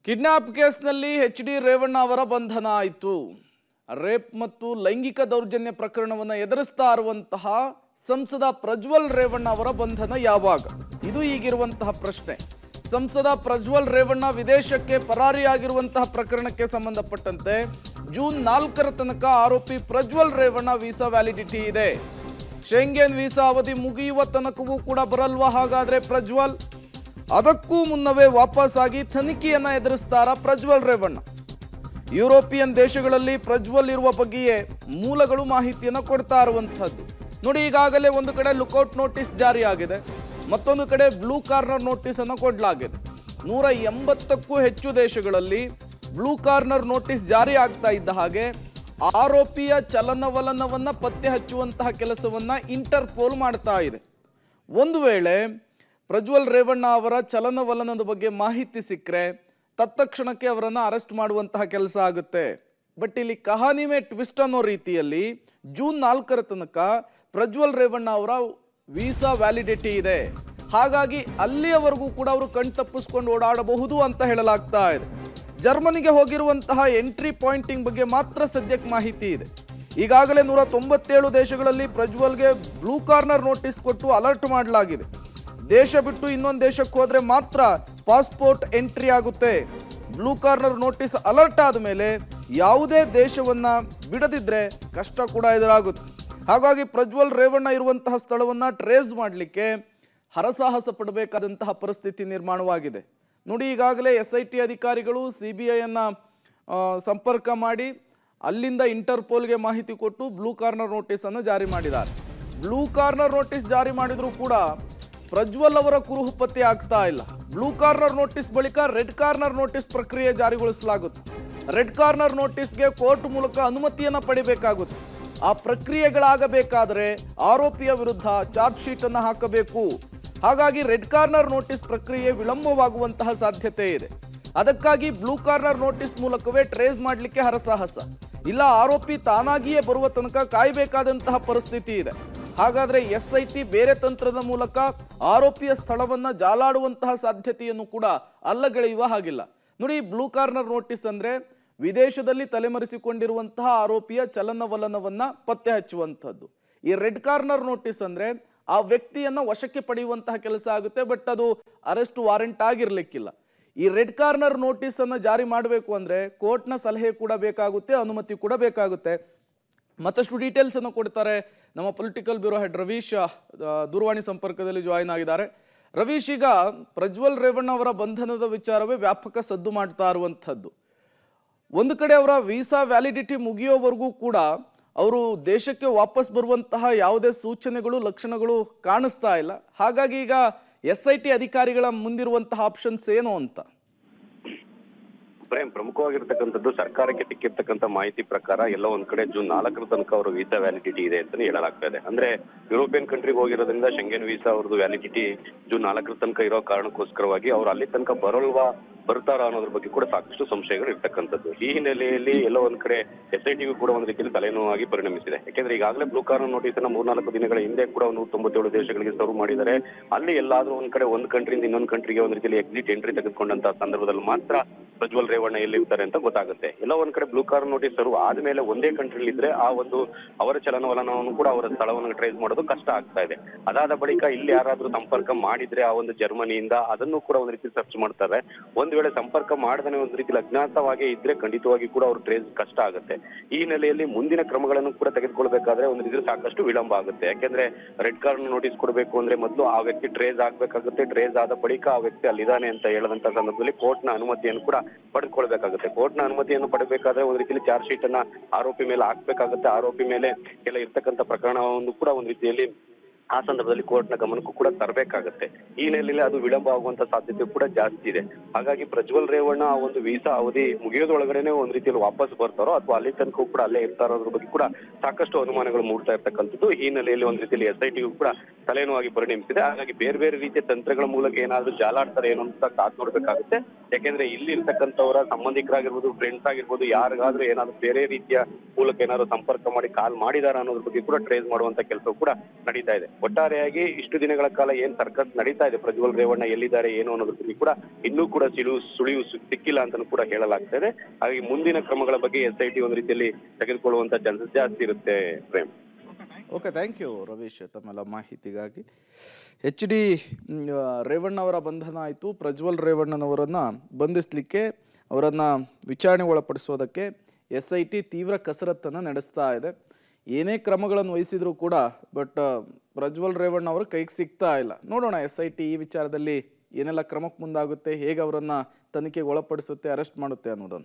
Kidnap ಕೇಸ್ನಲ್ಲಿ H D. Revanna ಅವರ ಬಂಧನ ಆಯಿತು. ರೇಪ್ ಮತ್ತು ಲೈಂಗಿಕ ದೌರ್ಜನ್ಯ ಪ್ರಕರಣವನ್ನು ಎದುರಿಸ್ತಾ ಇರುವಂತಹ ಸಂಸದ ಪ್ರಜ್ವಲ್ ರೇವಣ್ಣ ಅವರ ಬಂಧನ ಯಾವಾಗ? ಇದು ಈಗಿರುವಂತಹ ಪ್ರಶ್ನೆ. ಸಂಸದ ಪ್ರಜ್ವಲ್ ರೇವಣ್ಣ ವಿದೇಶಕ್ಕೆ ಪರಾರಿಯಾಗಿರುವಂತಹ ಪ್ರಕರಣಕ್ಕೆ ಸಂಬಂಧಪಟ್ಟಂತೆ ಜೂನ್ 4ರ ತನಕ ಆರೋಪಿ ಪ್ರಜ್ವಲ್ ರೇವಣ್ಣ ವೀಸಾ ವ್ಯಾಲಿಡಿಟಿ ಇದೆ. ಶೆಂಗೆನ್ ವೀಸಾ ಅವಧಿ ಮುಗಿಯುವ ತನಕವೂ ಕೂಡ ಬರಲ್ವಾ ಹಾಗಾದ್ರೆ ಪ್ರಜ್ವಲ್? ಅದಕ್ಕೂ ಮುನ್ನವೇ ವಾಪಸ್ ಆಗಿ ತನಿಖೆಯನ್ನ ಎದುರಿಸ್ತಾರ ಪ್ರಜ್ವಲ್ ರೇವಣ್ಣ? ಯುರೋಪಿಯನ್ ದೇಶಗಳಲ್ಲಿ ಪ್ರಜ್ವಲ್ ಇರುವ ಬಗ್ಗೆಯೇ ಮೂಲಗಳು ಮಾಹಿತಿಯನ್ನು ಕೊಡ್ತಾ ಇರುವಂತಹದ್ದು. ನೋಡಿ, ಈಗಾಗಲೇ ಒಂದು ಕಡೆ ಲುಕೌಟ್ ನೋಟಿಸ್ ಜಾರಿ ಆಗಿದೆ, ಮತ್ತೊಂದು ಕಡೆ ಬ್ಲೂ ಕಾರ್ನರ್ ನೋಟಿಸ್ ಅನ್ನು ಕೊಡಲಾಗಿದೆ. 180ಕ್ಕೂ ಹೆಚ್ಚು ದೇಶಗಳಲ್ಲಿ ಬ್ಲೂ ಕಾರ್ನರ್ ನೋಟಿಸ್ ಜಾರಿ ಆಗ್ತಾ ಇದ್ದ ಹಾಗೆ ಆರೋಪಿಯ ಚಲನವಲನವನ್ನ ಪತ್ತೆ ಹಚ್ಚುವಂತಹ ಕೆಲಸವನ್ನ ಇಂಟರ್ಪೋಲ್ ಮಾಡ್ತಾ ಇದೆ. ಒಂದು ವೇಳೆ ಪ್ರಜ್ವಲ್ ರೇವಣ್ಣ ಅವರ ಚಲನವಲನದ ಬಗ್ಗೆ ಮಾಹಿತಿ ಸಿಕ್ಕರೆ ತತ್ಕ್ಷಣಕ್ಕೆ ಅವರನ್ನು ಅರೆಸ್ಟ್ ಮಾಡುವಂತಹ ಕೆಲಸ ಆಗುತ್ತೆ. ಬಟ್ ಇಲ್ಲಿ ಕಹಾನಿ ಮೇ ಟ್ವಿಸ್ಟ್ ಅನ್ನೋ ರೀತಿಯಲ್ಲಿ ಜೂನ್ 4ರ ತನಕ ಪ್ರಜ್ವಲ್ ರೇವಣ್ಣ ಅವರ ವೀಸಾ ವ್ಯಾಲಿಡಿಟಿ ಇದೆ. ಹಾಗಾಗಿ ಅಲ್ಲಿಯವರೆಗೂ ಕೂಡ ಅವರು ಕಣ್ತಪ್ಪಿಸ್ಕೊಂಡು ಓಡಾಡಬಹುದು ಅಂತ ಹೇಳಲಾಗ್ತಾ ಇದೆ. ಜರ್ಮನಿಗೆ ಹೋಗಿರುವಂತಹ ಎಂಟ್ರಿ ಪಾಯಿಂಟಿಂಗ್ ಬಗ್ಗೆ ಮಾತ್ರ ಸದ್ಯಕ್ಕೆ ಮಾಹಿತಿ ಇದೆ. ಈಗಾಗಲೇ 197 ದೇಶಗಳಲ್ಲಿ ಪ್ರಜ್ವಲ್ಗೆ ಬ್ಲೂ ಕಾರ್ನರ್ ನೋಟಿಸ್ ಕೊಟ್ಟು ಅಲರ್ಟ್ ಮಾಡಲಾಗಿದೆ. ದೇಶ ಬಿಟ್ಟು ಇನ್ನೊಂದು ದೇಶಕ್ಕೆ ಹೋದ್ರೆ ಮಾತ್ರ ಪಾಸ್ಪೋರ್ಟ್ ಎಂಟ್ರಿ ಆಗುತ್ತೆ. ಬ್ಲೂ ಕಾರ್ನರ್ ನೋಟಿಸ್ ಅಲರ್ಟ್ ಆದ ಮೇಲೆ ಯಾವುದೇ ದೇಶವನ್ನ ಬಿಡದಿದ್ರೆ ಕಷ್ಟ ಕೂಡ ಎದುರಾಗುತ್ತೆ. ಹಾಗಾಗಿ ಪ್ರಜ್ವಲ್ ರೇವಣ್ಣ ಇರುವಂತಹ ಸ್ಥಳವನ್ನ ಟ್ರೇಸ್ ಮಾಡಲಿಕ್ಕೆ ಹರಸಾಹಸ ಪಡಬೇಕಾದಂತಹ ಪರಿಸ್ಥಿತಿ ನಿರ್ಮಾಣವಾಗಿದೆ. ನೋಡಿ, ಈಗಾಗಲೇ SIT ಅಧಿಕಾರಿಗಳು CBIಯನ್ನ ಸಂಪರ್ಕ ಮಾಡಿ ಅಲ್ಲಿಂದ ಇಂಟರ್ಪೋಲ್ಗೆ ಮಾಹಿತಿ ಕೊಟ್ಟು ಬ್ಲೂ ಕಾರ್ನರ್ ನೋಟಿಸ್ ಅನ್ನು ಜಾರಿ ಮಾಡಿದ್ದಾರೆ. ಬ್ಲೂ ಕಾರ್ನರ್ ನೋಟಿಸ್ ಜಾರಿ ಮಾಡಿದ್ರು ಕೂಡ ಪ್ರಜ್ವಲ್ ಅವರ ಕುರುಹು ಪತ್ತೆ ಆಗ್ತಾ ಇಲ್ಲ. ಬ್ಲೂ ಕಾರ್ನರ್ ನೋಟಿಸ್ ಬಳಿಕ ರೆಡ್ ಕಾರ್ನರ್ ನೋಟಿಸ್ ಪ್ರಕ್ರಿಯೆ ಜಾರಿಗೊಳಿಸಲಾಗುತ್ತೆ. ರೆಡ್ ಕಾರ್ನರ್ ನೋಟಿಸ್ಗೆ ಕೋರ್ಟ್ ಮೂಲಕ ಅನುಮತಿಯನ್ನು ಪಡಿಬೇಕಾಗುತ್ತೆ. ಆ ಪ್ರಕ್ರಿಯೆಗಳಾಗಬೇಕಾದರೆ ಆರೋಪಿಯ ವಿರುದ್ಧ ಚಾರ್ಜ್ ಶೀಟ್ ಅನ್ನು ಹಾಕಬೇಕು. ಹಾಗಾಗಿ ರೆಡ್ ಕಾರ್ನರ್ ನೋಟಿಸ್ ಪ್ರಕ್ರಿಯೆ ವಿಳಂಬವಾಗುವಂತಹ ಸಾಧ್ಯತೆ ಇದೆ. ಅದಕ್ಕಾಗಿ ಬ್ಲೂ ಕಾರ್ನರ್ ನೋಟಿಸ್ ಮೂಲಕವೇ ಟ್ರೇಸ್ ಮಾಡಲಿಕ್ಕೆ ಹರಸಾಹಸ. ಇಲ್ಲ, ಆರೋಪಿ ತಾನಾಗಿಯೇ ಬರುವ ತನಕ ಕಾಯಬೇಕಾದಂತಹ ಪರಿಸ್ಥಿತಿ ಇದೆ. ಹಾಗಾದ್ರೆ SIT ಬೇರೆ ತಂತ್ರದ ಮೂಲಕ ಆರೋಪಿಯ ಸ್ಥಳವನ್ನ ಜಾಲಾಡುವಂತಹ ಸಾಧ್ಯತೆಯನ್ನು ಕೂಡ ಅಲ್ಲಗಳೆಯುವ ಹಾಗಿಲ್ಲ. ನೋಡಿ, ಬ್ಲೂ ಕಾರ್ನರ್ ನೋಟಿಸ್ ಅಂದ್ರೆ ವಿದೇಶದಲ್ಲಿ ತಲೆಮರೆಸಿಕೊಂಡಿರುವಂತಹ ಆರೋಪಿಯ ಚಲನವಲನವನ್ನ ಪತ್ತೆ ಹಚ್ಚುವಂಥದ್ದು. ಈ ರೆಡ್ ಕಾರ್ನರ್ ನೋಟಿಸ್ ಅಂದ್ರೆ ಆ ವ್ಯಕ್ತಿಯನ್ನ ವಶಕ್ಕೆ ಪಡೆಯುವಂತಹ ಕೆಲಸ ಆಗುತ್ತೆ. ಬಟ್ ಅದು ಅರೆಸ್ಟ್ ವಾರೆಂಟ್ ಆಗಿರ್ಲಿಕ್ಕಿಲ್ಲ. ಈ ರೆಡ್ ಕಾರ್ನರ್ ನೋಟಿಸ್ ಅನ್ನ ಜಾರಿ ಮಾಡಬೇಕು ಅಂದ್ರೆ ಕೋರ್ಟ್ನ ಸಲಹೆ ಕೂಡ ಬೇಕಾಗುತ್ತೆ, ಅನುಮತಿ ಕೂಡ ಬೇಕಾಗುತ್ತೆ. ಮತ್ತಷ್ಟು ಡೀಟೇಲ್ಸ್ ಅನ್ನು ಕೊಡ್ತಾರೆ ನಮ್ಮ ಪೊಲಿಟಿಕಲ್ ಬ್ಯೂರೋ ಹೆಡ್ ರವೀಶ್ ದೂರವಾಣಿ ಸಂಪರ್ಕದಲ್ಲಿ ಜಾಯಿನ್ ಆಗಿದ್ದಾರೆ. ರವೀಶ್, ಈಗ ಪ್ರಜ್ವಲ್ ರೇವಣ್ಣ ಅವರ ಬಂಧನದ ವಿಚಾರವೇ ವ್ಯಾಪಕ ಸದ್ದು ಮಾಡ್ತಾ ಇರುವಂಥದ್ದು. ಒಂದು ಕಡೆ ಅವರ ವೀಸಾ ವ್ಯಾಲಿಡಿಟಿ ಮುಗಿಯೋವರೆಗೂ ಕೂಡ ಅವರು ದೇಶಕ್ಕೆ ವಾಪಸ್ ಬರುವಂತಹ ಯಾವುದೇ ಸೂಚನೆಗಳು ಲಕ್ಷಣಗಳು ಕಾಣಿಸ್ತಾ ಇಲ್ಲ. ಹಾಗಾಗಿ ಈಗ SIT ಅಧಿಕಾರಿಗಳ ಮುಂದಿರುವಂತಹ ಆಪ್ಷನ್ಸ್ ಏನು ಅಂತ? ಪ್ರಮುಖವಾಗಿರ್ತಕ್ಕಂಥದ್ದು ಸರ್ಕಾರಕ್ಕೆ ಸಿಕ್ಕಿರ್ತಕ್ಕಂಥ ಮಾಹಿತಿ ಪ್ರಕಾರ ಎಲ್ಲ ಒಂದ್ ಕಡೆ ಜೂನ್ 4ರ ತನಕ ಅವರು ವೀಸಾ ವ್ಯಾಲಿಡಿಟಿ ಇದೆ ಅಂತ ಹೇಳಲಾಗ್ತಾ ಇದೆ. ಅಂದ್ರೆ ಯುರೋಪಿಯನ್ ಕಂಟ್ರಿಗೆ ಹೋಗಿರೋದ್ರಿಂದ ಶೆಂಗೆನ್ ವೀಸಾ ಅವ್ರದ್ದು ವ್ಯಾಲಿಡಿಟಿ ಜೂನ್ 4ರ ತನಕ ಇರೋ ಕಾರಣಕ್ಕೋಸ್ಕರವಾಗಿ ಅವ್ರು ಅಲ್ಲಿ ತನಕ ಬರ್ತಾರ ಅನ್ನೋದ್ರ ಬಗ್ಗೆ ಕೂಡ ಸಾಕಷ್ಟು ಸಂಶಯಗಳು ಇರ್ತಕ್ಕಂಥದ್ದು. ಈ ಹಿನ್ನೆಲೆಯಲ್ಲಿ ಎಲ್ಲೋ ಒಂದ್ ಕಡೆ SITಗೂ ಕೂಡ ಒಂದ್ ರೀತಿಯಲ್ಲಿ ತಲೆನೋವಾಗಿ ಪರಿಣಮಿಸಿದೆ. ಯಾಕೆಂದ್ರೆ ಈಗಾಗಲೇ ಬ್ಲೂ ಕಾರ್ನರ್ ನೋಟಿಸ್ ಅನ್ನ 3-4 ದಿನಗಳ ಹಿಂದೆ ಕೂಡ 197 ದೇಶಗಳಿಗೆ ಸರ್ವ್ ಮಾಡಿದ್ದಾರೆ. ಅಲ್ಲಿ ಎಲ್ಲಾದ್ರೂ ಒಂದ್ ಕಡೆ ಒಂದ್ ಕಂಟ್ರಿಯಿಂದ ಇನ್ನೊಂದು ಕಂಟ್ರಿಗೆ ಒಂದ್ ರೀತಿಯಲ್ಲಿ ಎಕ್ಸಿಟ್ ಎಂಟ್ರಿ ತೆಗೆದುಕೊಂಡಂತ ಸಂದರ್ಭದಲ್ಲಿ ಮಾತ್ರ ಪ್ರಜ್ವಲ್ ರೇವಣ್ಣ ಎಲ್ಲಿರ್ತಾರೆ ಅಂತ ಗೊತ್ತಾಗುತ್ತೆ. ಎಲ್ಲ ಒಂದ್ ಕಡೆ ಬ್ಲೂ ಕಾರ್ನರ್ ನೋಟಿಸ್ ಸರ್ವ್ ಆದ್ಮೇಲೆ ಒಂದೇ ಕಂಟ್ರಿಲಿ ಇದ್ರೆ ಆ ಒಂದು ಅವರ ಚಲನವಲನವನ್ನು ಕೂಡ ಅವರ ಸ್ಥಳವನ್ನು ಟ್ರೇಸ್ ಮಾಡೋದು ಕಷ್ಟ ಆಗ್ತಾ ಇದೆ. ಅದಾದ ಬಳಿಕ ಇಲ್ಲಿ ಯಾರಾದ್ರೂ ಸಂಪರ್ಕ ಮಾಡಿದ್ರೆ ಆ ಒಂದು ಜರ್ಮನಿಯಿಂದ ಅದನ್ನು ಕೂಡ ಒಂದ್ ರೀತಿ ಸರ್ಚ್ ಮಾಡ್ತಾರೆ. ಒಂದ್ ವೇಳೆ ಸಂಪರ್ಕ ಮಾಡದೇ ಒಂದ್ ರೀತಿಯಲ್ಲಿ ಅಜ್ಞಾತವಾಗಿ ಇದ್ರೆ ಖಂಡಿತವಾಗಿ ಕೂಡ ಅವ್ರು ಟ್ರೇಸ್ ಕಷ್ಟ ಆಗುತ್ತೆ. ಈ ಹಿನ್ನೆಲೆಯಲ್ಲಿ ಮುಂದಿನ ಕ್ರಮಗಳನ್ನು ಕೂಡ ತೆಗೆದುಕೊಳ್ಬೇಕಾದ್ರೆ ಒಂದ್ ರೀತಿ ಸಾಕಷ್ಟು ವಿಳಂಬ ಆಗುತ್ತೆ. ಯಾಕೆಂದ್ರೆ ರೆಡ್ ಕಾರ್ನರ್ ನೋಟಿಸ್ ಕೊಡಬೇಕು ಅಂದ್ರೆ ಮೊದಲು ಆ ವ್ಯಕ್ತಿ ಟ್ರೇಸ್ ಆಗ್ಬೇಕಾಗುತ್ತೆ. ಟ್ರೇಸ್ ಆದ ಬಳಿಕ ಆ ವ್ಯಕ್ತಿ ಅಲ್ಲಿದ್ದಾನೆ ಅಂತ ಹೇಳದಂತ ಸಂದರ್ಭದಲ್ಲಿ ಕೋರ್ಟ್ನ ಅನುಮತಿಯನ್ನು ಕೂಡ ಪಡೆದುಕೊಳ್ಬೇಕಾಗುತ್ತೆ. ಕೋರ್ಟ್ನ ಅನುಮತಿಯನ್ನು ಪಡೆಯಬೇಕಾದ್ರೆ ಒಂದ್ ರೀತಿಯಲ್ಲಿ ಚಾರ್ಜ್ ಶೀಟ್ ಅನ್ನ ಆರೋಪಿ ಮೇಲೆ ಹಾಕ್ಬೇಕಾಗುತ್ತೆ. ಆರೋಪಿ ಮೇಲೆ ಕೆಲ ಇರ್ತಕ್ಕಂಥ ಪ್ರಕರಣವನ್ನು ಕೂಡ ಒಂದ್ ರೀತಿಯಲ್ಲಿ ಆ ಸಂದರ್ಭದಲ್ಲಿ ಕೋರ್ಟ್ನ ಗಮನಕ್ಕೂ ಕೂಡ ತರಬೇಕಾಗುತ್ತೆ. ಈ ಹಿನ್ನೆಲೆಯಲ್ಲಿ ಅದು ವಿಳಂಬ ಆಗುವಂತ ಸಾಧ್ಯತೆ ಕೂಡ ಜಾಸ್ತಿ ಇದೆ. ಹಾಗಾಗಿ ಪ್ರಜ್ವಲ್ ರೇವಣ್ಣ ಆ ಒಂದು ವೀಸಾ ಅವಧಿ ಮುಗಿಯೋದ್ರೊಳಗಡೆನೆ ಒಂದ್ ರೀತಿಯಲ್ಲಿ ವಾಪಸ್ ಬರ್ತಾರೋ ಅಥವಾ ಅಲ್ಲಿ ತನಕ ಕೂಡ ಅಲ್ಲೇ ಇರ್ತಾರೋ ಅದ್ರ ಬಗ್ಗೆ ಕೂಡ ಸಾಕಷ್ಟು ಅನುಮಾನಗಳು ಮೂಡ್ತಾ ಇರ್ತಕ್ಕಂಥದ್ದು. ಈ ಹಿನ್ನೆಲೆಯಲ್ಲಿ ಒಂದ್ ರೀತಿಯಲ್ಲಿ SITಗೂ ಕೂಡ ತಲೆನೋವಾಗಿ ಪರಿಣಮಿಸಿದೆ. ಹಾಗಾಗಿ ಬೇರೆ ಬೇರೆ ರೀತಿಯ ತಂತ್ರಗಳ ಮೂಲಕ ಏನಾದ್ರೂ ಜಾಲಾಡ್ತಾರೆ ಏನೋ ಅಂತ ಕಾದ್ ನೋಡ್ಬೇಕಾಗುತ್ತೆ. ಯಾಕೆಂದ್ರೆ ಇಲ್ಲಿ ಇರ್ತಕ್ಕಂಥವರ ಸಂಬಂಧಿಕರಾಗಿರ್ಬೋದು, ಫ್ರೆಂಡ್ಸ್ ಆಗಿರ್ಬೋದು, ಯಾರಿಗಾದ್ರೂ ಏನಾದ್ರು ಬೇರೆ ರೀತಿಯ ಮೂಲಕ ಏನಾದ್ರು ಸಂಪರ್ಕ ಮಾಡಿ ಕಾಲ್ ಮಾಡಿದಾರ ಅನ್ನೋದ್ರ ಬಗ್ಗೆ ಕೂಡ ಟ್ರೇಸ್ ಮಾಡುವಂತ ಕೆಲಸ ಕೂಡ ನಡೀತಾ ಇದೆ. ಒಟ್ಟಾರೆಯಾಗಿ ಇಷ್ಟು ದಿನಗಳ ಕಾಲ ಏನ್ ಸರ್ಕಸ್ ನಡೀತಾ ಇದೆ, ಪ್ರಜ್ವಲ್ ರೇವಣ್ಣ ಎಲ್ಲಿದ್ದಾರೆ ಏನು ಅನ್ನೋದ್ರ ಬಗ್ಗೆ ಕೂಡ ಇನ್ನೂ ಕೂಡ ಸುಳಿವು ಸಿಕ್ಕಿಲ್ಲ ಅಂತಾನೂ ಕೂಡ ಹೇಳಲಾಗ್ತಾ ಇದೆ. ಹಾಗಾಗಿ ಮುಂದಿನ ಕ್ರಮಗಳ ಬಗ್ಗೆ SIT ಒಂದು ರೀತಿಯಲ್ಲಿ ತೆಗೆದುಕೊಳ್ಳುವಂತ ಚಾನ್ಸಸ್ ಜಾಸ್ತಿ ಇರುತ್ತೆ Prem. Okay, thank you Ravish ತಮ್ಮೆಲ್ಲ ಮಾಹಿತಿಗಾಗಿ. ಎಚ್ ಡಿ ರೇವಣ್ಣ ಅವರ ಬಂಧನ ಆಯಿತು. ಪ್ರಜ್ವಲ್ ರೇವಣ್ಣನವರನ್ನು ಬಂಧಿಸಲಿಕ್ಕೆ, ಅವರನ್ನು ವಿಚಾರಣೆಗೆ ಒಳಪಡಿಸೋದಕ್ಕೆ SIT ತೀವ್ರ ಕಸರತ್ತನ್ನು ನಡೆಸ್ತಾ ಇದೆ. ಏನೇ ಕ್ರಮಗಳನ್ನು ವಹಿಸಿದ್ರು ಕೂಡ ಬಟ್ ಪ್ರಜ್ವಲ್ ರೇವಣ್ಣ ಅವರು ಕೈಗೆ ಸಿಗ್ತಾ ಇಲ್ಲ. ನೋಡೋಣ SIT ಈ ವಿಚಾರದಲ್ಲಿ ಏನೆಲ್ಲ ಕ್ರಮಕ್ಕೆ ಮುಂದಾಗುತ್ತೆ, ಹೇಗೆ ಅವರನ್ನು ತನಿಖೆಗೆ ಒಳಪಡಿಸುತ್ತೆ, ಅರೆಸ್ಟ್ ಮಾಡುತ್ತೆ ಅನ್ನೋದನ್ನು.